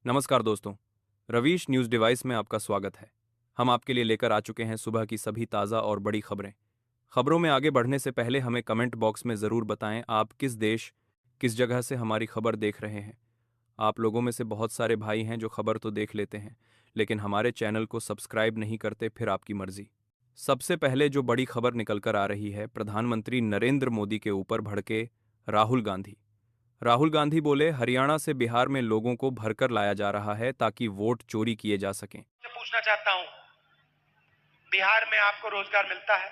नमस्कार दोस्तों। Ravish news device में आपका स्वागत है। हम आपके लिए लेकर आ चुके हैं सुबह की सभी ताज़ा और बड़ी खबरें। खबरों में आगे बढ़ने से पहले हमें कमेंट बॉक्स में ज़रूर बताएं आप किस देश, किस जगह से हमारी खबर देख रहे हैं। आप लोगों में से बहुत सारे भाई हैं जो खबर तो देख लेते हैं, लेकिन हमारे चैनल को सब्सक्राइब नहीं करते, फिर आपकी मर्जी। सबसे पहले जो बड़ी खबर निकल कर आ रही है, प्रधानमंत्री नरेंद्र मोदी के ऊपर भड़के राहुल गांधी। राहुल गांधी बोले, हरियाणा से बिहार में लोगों को भरकर लाया जा रहा है ताकि वोट चोरी किए जा सकें। से पूछना चाहता हूं, बिहार में आपको रोजगार मिलता है?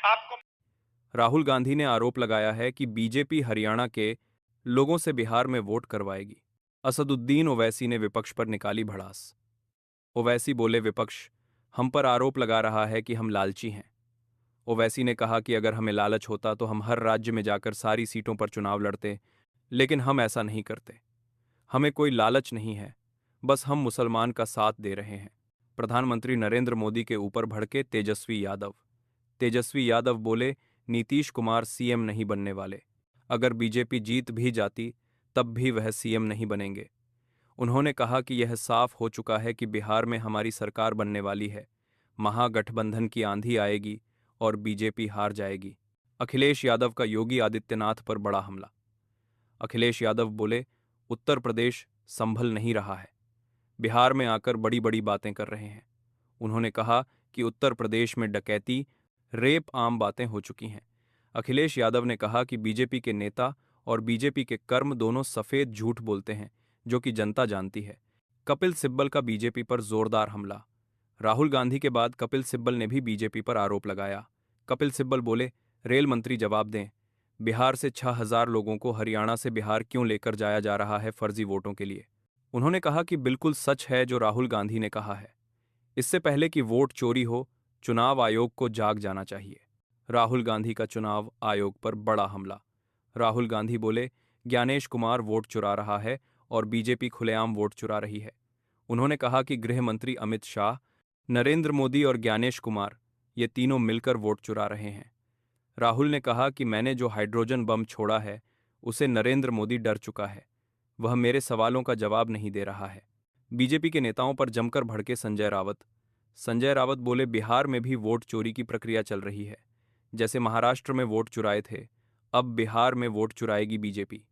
आपको राहुल गांधी ने आरोप लगाया है कि बीजेपी हरियाणा के लोगों से बिहार में वोट करवाएगी। असदुद्दीन ओवैसी ने विपक्ष पर निकाली भड़ास। ओवैसी बोले, विपक्ष हम पर आरोप लगा रहा है कि हम लालची हैं। ओवैसी ने कहा कि अगर हमें लालच होता तो हम हर राज्य में जाकर सारी सीटों पर चुनाव लड़ते, लेकिन हम ऐसा नहीं करते। हमें कोई लालच नहीं है, बस हम मुसलमान का साथ दे रहे हैं। प्रधानमंत्री नरेंद्र मोदी के ऊपर भड़के तेजस्वी यादव। तेजस्वी यादव बोले, नीतीश कुमार सीएम नहीं बनने वाले। अगर बीजेपी जीत भी जाती तब भी वह सीएम नहीं बनेंगे। उन्होंने कहा कि यह साफ हो चुका है कि बिहार में हमारी सरकार बनने वाली है। महागठबंधन की आंधी आएगी और बीजेपी हार जाएगी। अखिलेश यादव का योगी आदित्यनाथ पर बड़ा हमला। अखिलेश यादव बोले, उत्तर प्रदेश संभल नहीं रहा है। बिहार में आकर बड़ी बड़ी बातें कर रहे हैं। उन्होंने कहा कि उत्तर प्रदेश में डकैती, रेप आम बातें हो चुकी हैं। अखिलेश यादव ने कहा कि बीजेपी के नेता और बीजेपी के कर्म दोनों सफेद झूठ बोलते हैं, जो कि जनता जानती है। कपिल सिब्बल का बीजेपी पर जोरदार हमला। राहुल गांधी के बाद कपिल सिब्बल ने भी बीजेपी पर आरोप लगाया। कपिल सिब्बल बोले, रेल मंत्री जवाब दें, बिहार से 6,000 लोगों को हरियाणा से बिहार क्यों लेकर जाया जा रहा है फर्जी वोटों के लिए। उन्होंने कहा कि बिल्कुल सच है जो राहुल गांधी ने कहा है। इससे पहले कि वोट चोरी हो, चुनाव आयोग को जाग जाना चाहिए। राहुल गांधी का चुनाव आयोग पर बड़ा हमला। राहुल गांधी बोले, ज्ञानेश कुमार वोट चुरा रहा है और बीजेपी खुलेआम वोट चुरा रही है। उन्होंने कहा कि गृह मंत्री अमित शाह, नरेंद्र मोदी और ज्ञानेश कुमार, ये तीनों मिलकर वोट चुरा रहे हैं। राहुल ने कहा कि मैंने जो हाइड्रोजन बम छोड़ा है उसे नरेंद्र मोदी डर चुका है। वह मेरे सवालों का जवाब नहीं दे रहा है। बीजेपी के नेताओं पर जमकर भड़के संजय रावत। संजय रावत बोले, बिहार में भी वोट चोरी की प्रक्रिया चल रही है। जैसे महाराष्ट्र में वोट चुराए थे, अब बिहार में वोट चुराएगी बीजेपी।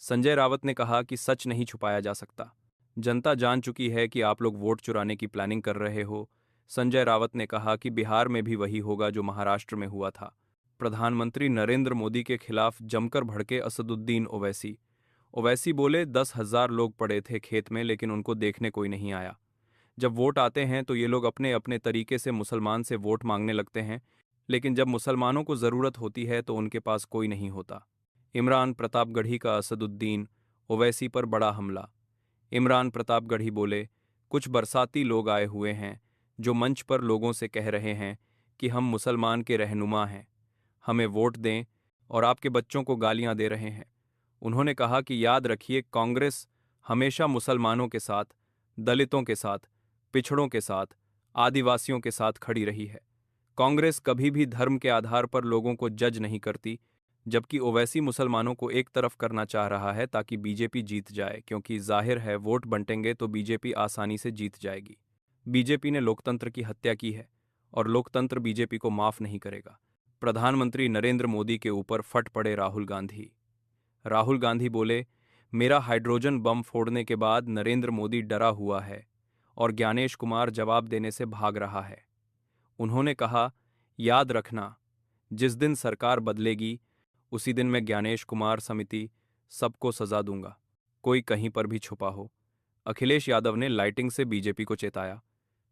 संजय रावत ने कहा कि सच नहीं छुपाया जा सकता। जनता जान चुकी है कि आप लोग वोट चुराने की प्लानिंग कर रहे हो। संजय रावत ने कहा कि बिहार में भी वही होगा जो महाराष्ट्र में हुआ था। प्रधानमंत्री नरेंद्र मोदी के खिलाफ जमकर भड़के असदुद्दीन ओवैसी। ओवैसी बोले, 10,000 लोग पड़े थे खेत में, लेकिन उनको देखने कोई नहीं आया। जब वोट आते हैं तो ये लोग अपने अपने तरीके से मुसलमान से वोट मांगने लगते हैं, लेकिन जब मुसलमानों को ज़रूरत होती है तो उनके पास कोई नहीं होता। इमरान प्रतापगढ़ी का असदुद्दीन ओवैसी पर बड़ा हमला। इमरान प्रतापगढ़ी बोले, कुछ बरसाती लोग आए हुए हैं जो मंच पर लोगों से कह रहे हैं कि हम मुसलमान के रहनुमा हैं, हमें वोट दें, और आपके बच्चों को गालियां दे रहे हैं। उन्होंने कहा कि याद रखिए, कांग्रेस हमेशा मुसलमानों के साथ, दलितों के साथ, पिछड़ों के साथ, आदिवासियों के साथ खड़ी रही है। कांग्रेस कभी भी धर्म के आधार पर लोगों को जज नहीं करती, जबकि ओवैसी मुसलमानों को एक तरफ करना चाह रहा है ताकि बीजेपी जीत जाए, क्योंकि जाहिर है वोट बंटेंगे तो बीजेपी आसानी से जीत जाएगी। बीजेपी ने लोकतंत्र की हत्या की है और लोकतंत्र बीजेपी को माफ नहीं करेगा। प्रधानमंत्री नरेंद्र मोदी के ऊपर फट पड़े राहुल गांधी। राहुल गांधी बोले, मेरा हाइड्रोजन बम फोड़ने के बाद नरेंद्र मोदी डरा हुआ है और ज्ञानेश कुमार जवाब देने से भाग रहा है। उन्होंने कहा, याद रखना, जिस दिन सरकार बदलेगी उसी दिन मैं ज्ञानेश कुमार समिति सबको सजा दूंगा, कोई कहीं पर भी छुपा हो। अखिलेश यादव ने लाइटिंग से बीजेपी को चेताया।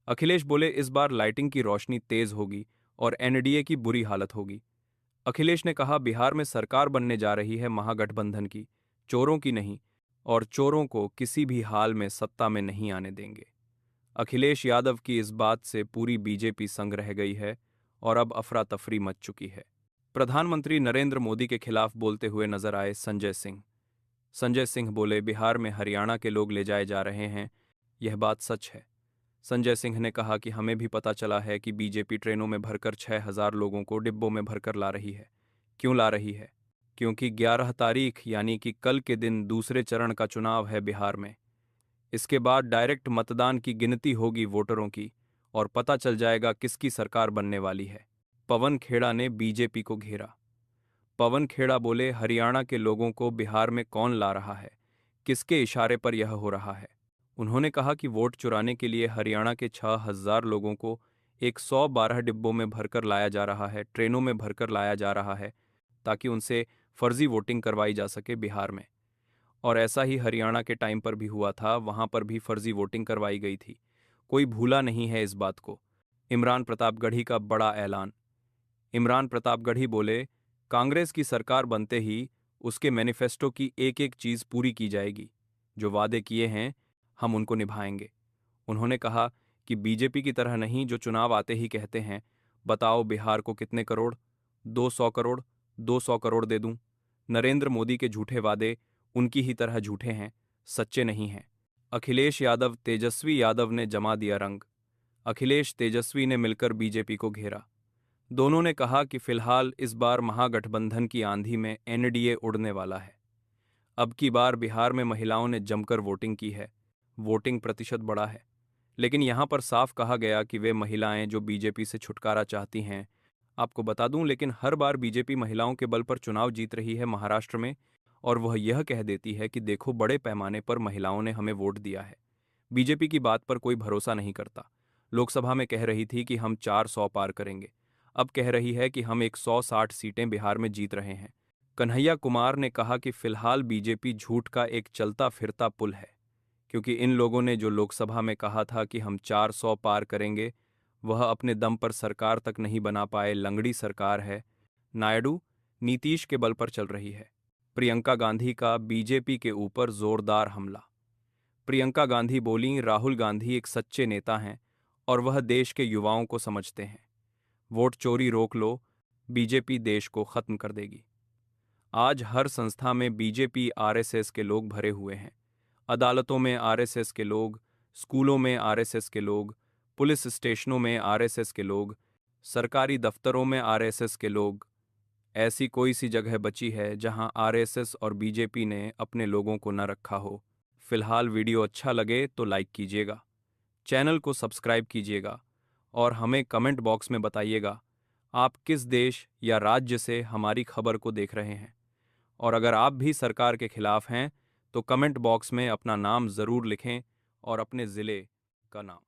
अखिलेश बोले, इस बार लाइटिंग की रोशनी तेज होगी और एनडीए की बुरी हालत होगी। अखिलेश ने कहा, बिहार में सरकार बनने जा रही है महागठबंधन की, चोरों की नहीं, और चोरों को किसी भी हाल में सत्ता में नहीं आने देंगे। अखिलेश यादव की इस बात से पूरी बीजेपी संग रह गई है और अब अफरा तफरी मच चुकी है। प्रधानमंत्री नरेंद्र मोदी के खिलाफ बोलते हुए नजर आए संजय सिंह। संजय सिंह बोले, बिहार में हरियाणा के लोग ले जाए जा रहे हैं, यह बात सच है। संजय सिंह ने कहा कि हमें भी पता चला है कि बीजेपी ट्रेनों में भरकर 6,000 लोगों को डिब्बों में भरकर ला रही है। क्यों ला रही है? क्योंकि 11 तारीख यानी कि कल के दिन दूसरे चरण का चुनाव है बिहार में। इसके बाद डायरेक्ट मतदान की गिनती होगी वोटरों की और पता चल जाएगा किसकी सरकार बनने वाली है। पवन खेड़ा ने बीजेपी को घेरा। पवन खेड़ा बोले, हरियाणा के लोगों को बिहार में कौन ला रहा है, किसके इशारे पर यह हो रहा है। उन्होंने कहा कि वोट चुराने के लिए हरियाणा के 6,000 लोगों को 112 डिब्बों में भरकर लाया जा रहा है, ट्रेनों में भरकर लाया जा रहा है, ताकि उनसे फर्जी वोटिंग करवाई जा सके बिहार में। और ऐसा ही हरियाणा के टाइम पर भी हुआ था, वहां पर भी फर्जी वोटिंग करवाई गई थी। कोई भूला नहीं है इस बात को। इमरान प्रतापगढ़ी का बड़ा ऐलान। इमरान प्रतापगढ़ी बोले, कांग्रेस की सरकार बनते ही उसके मैनिफेस्टो की एक एक चीज पूरी की जाएगी। जो वादे किए हैं हम उनको निभाएंगे। उन्होंने कहा कि बीजेपी की तरह नहीं जो चुनाव आते ही कहते हैं, बताओ बिहार को कितने करोड़, 200 करोड़, 200 करोड़ दे दूं। नरेंद्र मोदी के झूठे वादे उनकी ही तरह झूठे हैं, सच्चे नहीं हैं। अखिलेश यादव तेजस्वी यादव ने जमा दिया रंग। अखिलेश तेजस्वी ने मिलकर बीजेपी को घेरा। दोनों ने कहा कि फिलहाल इस बार महागठबंधन की आंधी में एनडीए उड़ने वाला है। अब की बार बिहार में महिलाओं ने जमकर वोटिंग की है, वोटिंग प्रतिशत बढ़ा है। लेकिन यहां पर साफ कहा गया कि वे महिलाएं जो बीजेपी से छुटकारा चाहती हैं। आपको बता दूं, लेकिन हर बार बीजेपी महिलाओं के बल पर चुनाव जीत रही है महाराष्ट्र में, और वह यह कह देती है कि देखो बड़े पैमाने पर महिलाओं ने हमें वोट दिया है। बीजेपी की बात पर कोई भरोसा नहीं करता। लोकसभा में कह रही थी कि हम 400 पार करेंगे, अब कह रही है कि हम 160 सीटें बिहार में जीत रहे हैं। कन्हैया कुमार ने कहा कि फिलहाल बीजेपी झूठ का एक चलता फिरता पुल है, क्योंकि इन लोगों ने जो लोकसभा में कहा था कि हम 400 पार करेंगे, वह अपने दम पर सरकार तक नहीं बना पाए, लंगड़ी सरकार है। नायडू नीतीश के बल पर चल रही है। प्रियंका गांधी का बीजेपी के ऊपर जोरदार हमला। प्रियंका गांधी बोलीं, राहुल गांधी एक सच्चे नेता हैं और वह देश के युवाओं को समझते हैं। वोट चोरी रोक लो, बीजेपी देश को खत्म कर देगी। आज हर संस्था में बीजेपी आरएसएस के लोग भरे हुए हैं। अदालतों में आरएसएस के लोग, स्कूलों में आरएसएस के लोग, पुलिस स्टेशनों में आरएसएस के लोग, सरकारी दफ्तरों में आरएसएस के लोग। ऐसी कोई सी जगह बची है जहां आरएसएस और बीजेपी ने अपने लोगों को न रखा हो। फिलहाल वीडियो अच्छा लगे तो लाइक कीजिएगा, चैनल को सब्सक्राइब कीजिएगा और हमें कमेंट बॉक्स में बताइएगा आप किस देश या राज्य से हमारी खबर को देख रहे हैं। और अगर आप भी सरकार के खिलाफ हैं तो कमेंट बॉक्स में अपना नाम ज़रूर लिखें और अपने ज़िले का नाम।